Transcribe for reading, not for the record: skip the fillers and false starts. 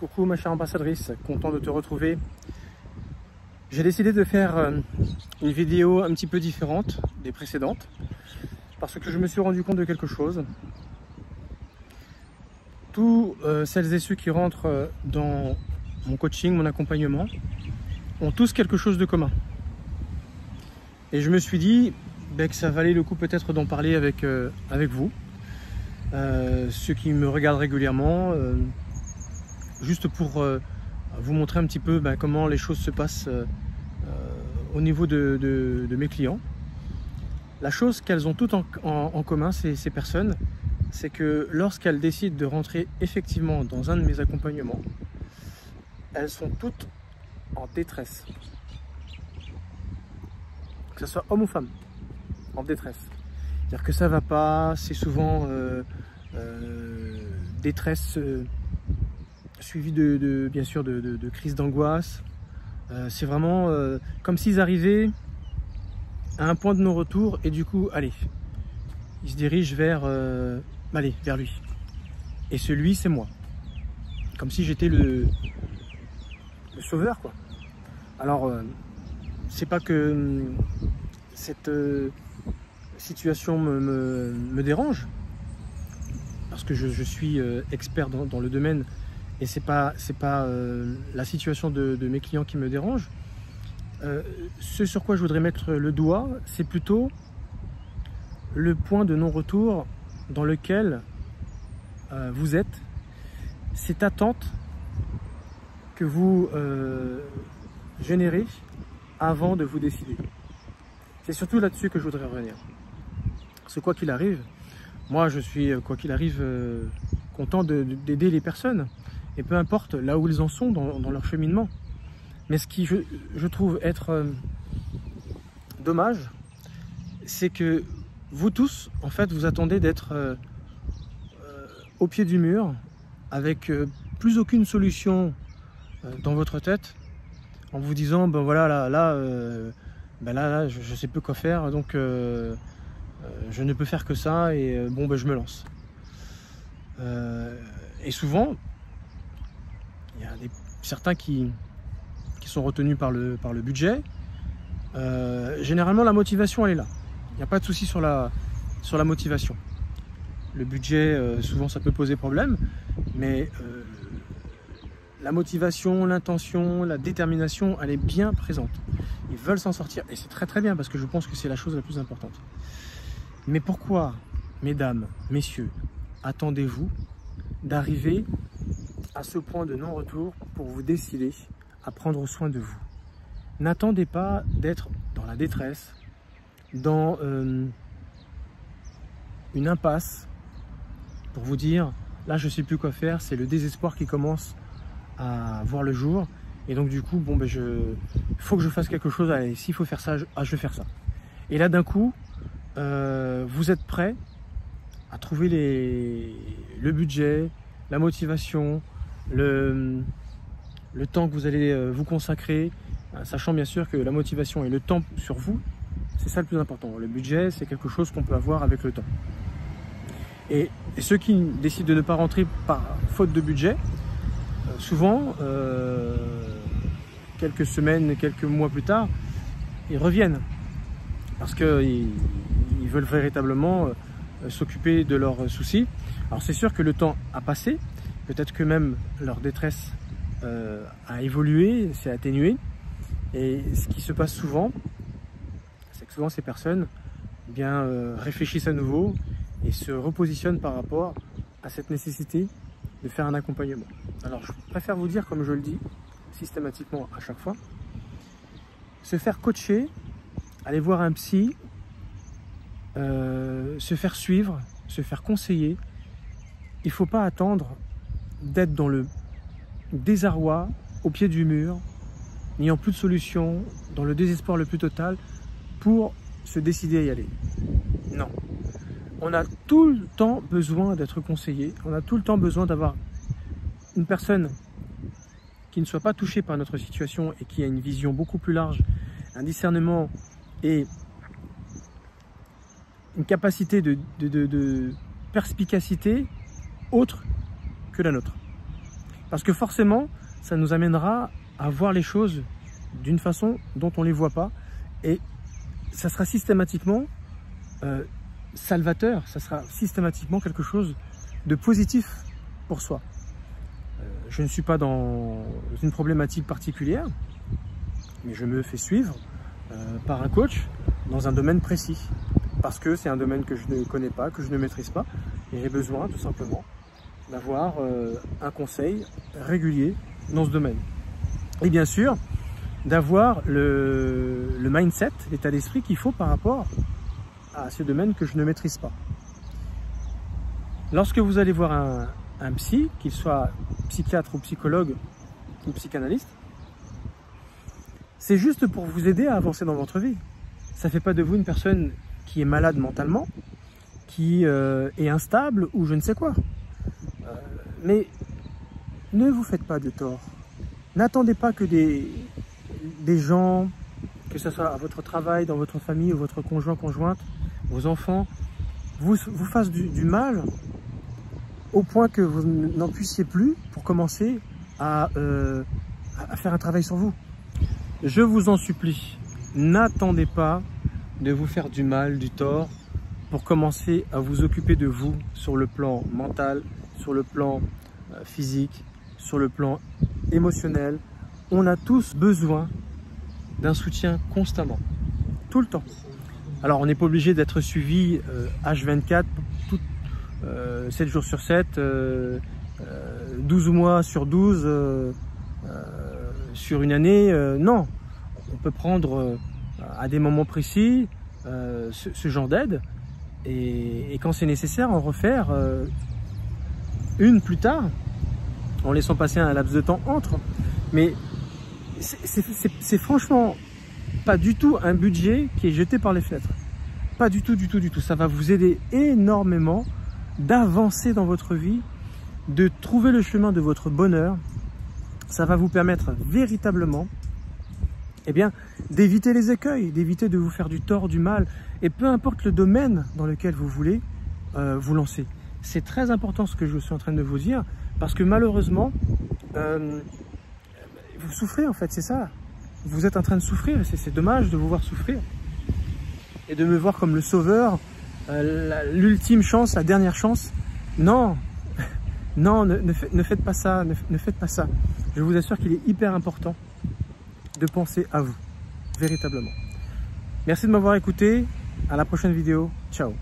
Coucou ma chère ambassadrice, content de te retrouver. J'ai décidé de faire une vidéo un petit peu différente des précédentes parce que je me suis rendu compte de quelque chose. Tous celles et ceux qui rentrent dans mon coaching, mon accompagnement, ont tous quelque chose de commun. Et je me suis dit que ça valait le coup peut-être d'en parler avec vous, ceux qui me regardent régulièrement, juste pour vous montrer un petit peu comment les choses se passent au niveau de mes clients. La chose qu'elles ont toutes en commun, ces personnes, c'est que lorsqu'elles décident de rentrer effectivement dans un de mes accompagnements, elles sont toutes en détresse. Que ce soit homme ou femme, en détresse. C'est-à-dire que ça va pas, c'est souvent détresse suivie bien sûr de crises d'angoisse. C'est vraiment comme s'ils arrivaient à un point de non-retour et du coup, allez, ils se dirigent vers lui. Et celui, c'est moi. Comme si j'étais le sauveur, quoi. Alors, c'est pas que cette situation me dérange, parce que je suis expert dans le domaine, et c'est pas la situation de mes clients qui me dérange. Ce sur quoi je voudrais mettre le doigt, c'est plutôt le point de non-retour dans lequel vous êtes, cette attente que vous générez avant de vous décider. C'est surtout là-dessus que je voudrais revenir. Parce que quoi qu'il arrive, moi je suis, quoi qu'il arrive, content d'aider les personnes. Et peu importe là où ils en sont dans leur cheminement. Mais ce qui je trouve être dommage, c'est que vous tous, en fait, vous attendez d'être au pied du mur, avec plus aucune solution dans votre tête, en vous disant, ben voilà, là, je sais peu quoi faire, donc je ne peux faire que ça, et je me lance. Et souvent, il y a certains qui sont retenus par le budget. Généralement, la motivation, elle est là. Il n'y a pas de souci sur la motivation. Le budget, souvent, ça peut poser problème, mais la motivation, l'intention, la détermination, elle est bien présente. Ils veulent s'en sortir, et c'est très très bien, parce que je pense que c'est la chose la plus importante. Mais pourquoi, mesdames, messieurs, attendez-vous d'arriver à ce point de non-retour pour vous décider à prendre soin de vous? N'attendez pas d'être dans la détresse, dans une impasse, pour vous dire, là je ne sais plus quoi faire, c'est le désespoir qui commence à voir le jour, et donc du coup, faut que je fasse quelque chose, allez, s'il faut faire ça, je vais faire ça. Et là d'un coup, vous êtes prêt à trouver le budget, la motivation, le temps que vous allez vous consacrer, sachant bien sûr que la motivation et le temps sur vous, c'est ça le plus important. Le budget, c'est quelque chose qu'on peut avoir avec le temps. Et ceux qui décident de ne pas rentrer par faute de budget, souvent, quelques semaines, quelques mois plus tard, ils reviennent. Parce qu'ils veulent véritablement s'occuper de leurs soucis. Alors c'est sûr que le temps a passé, peut-être que même leur détresse a évolué, s'est atténué. Et ce qui se passe souvent, c'est que souvent ces personnes réfléchissent à nouveau et se repositionnent par rapport à cette nécessité de faire un accompagnement. Alors je préfère vous dire, comme je le dis systématiquement à chaque fois, se faire coacher, aller voir un psy, se faire suivre, se faire conseiller. Il ne faut pas attendre d'être dans le désarroi, au pied du mur, n'ayant plus de solution, dans le désespoir le plus total, pour se décider à y aller. Non. On a tout le temps besoin d'être conseillé, on a tout le temps besoin d'avoir une personne qui ne soit pas touchée par notre situation et qui a une vision beaucoup plus large, un discernement et une capacité de perspicacité autre que la nôtre. Parce que forcément, ça nous amènera à voir les choses d'une façon dont on ne les voit pas. Et ça sera systématiquement salvateur, ça sera systématiquement quelque chose de positif pour soi. Je ne suis pas dans une problématique particulière, mais je me fais suivre par un coach dans un domaine précis. Parce que c'est un domaine que je ne connais pas, que je ne maîtrise pas. Et j'ai besoin tout simplement d'avoir un conseil régulier dans ce domaine. Et bien sûr, d'avoir le mindset, l'état d'esprit qu'il faut par rapport à ce domaine que je ne maîtrise pas. Lorsque vous allez voir un psy, qu'il soit psychiatre ou psychologue ou psychanalyste, c'est juste pour vous aider à avancer dans votre vie. Ça ne fait pas de vous une personne qui est malade mentalement, qui est instable ou je ne sais quoi. Mais ne vous faites pas de tort. N'attendez pas que des gens, que ce soit à votre travail, dans votre famille ou votre conjoint, conjointe, vos enfants, vous fassent du mal au point que vous n'en puissiez plus pour commencer à faire un travail sur vous. Je vous en supplie, n'attendez pas de vous faire du mal, du tort, pour commencer à vous occuper de vous sur le plan mental, sur le plan physique, sur le plan émotionnel. On a tous besoin d'un soutien constamment, tout le temps. Alors on n'est pas obligé d'être suivi H24, 7 jours sur 7, 12 mois sur 12, sur une année, non. On peut prendre à des moments précis ce genre d'aide et quand c'est nécessaire en refaire une plus tard en laissant passer un laps de temps entre. Mais c'est franchement pas du tout un budget qui est jeté par les fenêtres. Pas du tout, du tout, du tout. Ça va vous aider énormément d'avancer dans votre vie, de trouver le chemin de votre bonheur. Ça va vous permettre véritablement d'éviter les écueils, d'éviter de vous faire du tort, du mal. Et peu importe le domaine dans lequel vous voulez vous lancer. C'est très important ce que je suis en train de vous dire, parce que malheureusement, vous souffrez en fait, c'est ça. Vous êtes en train de souffrir, et c'est dommage de vous voir souffrir. Et de me voir comme le sauveur, l'ultime chance, la dernière chance. Non, non, ne faites pas ça, ne faites pas ça. Je vous assure qu'il est hyper important de penser à vous, véritablement. Merci de m'avoir écouté, à la prochaine vidéo, ciao.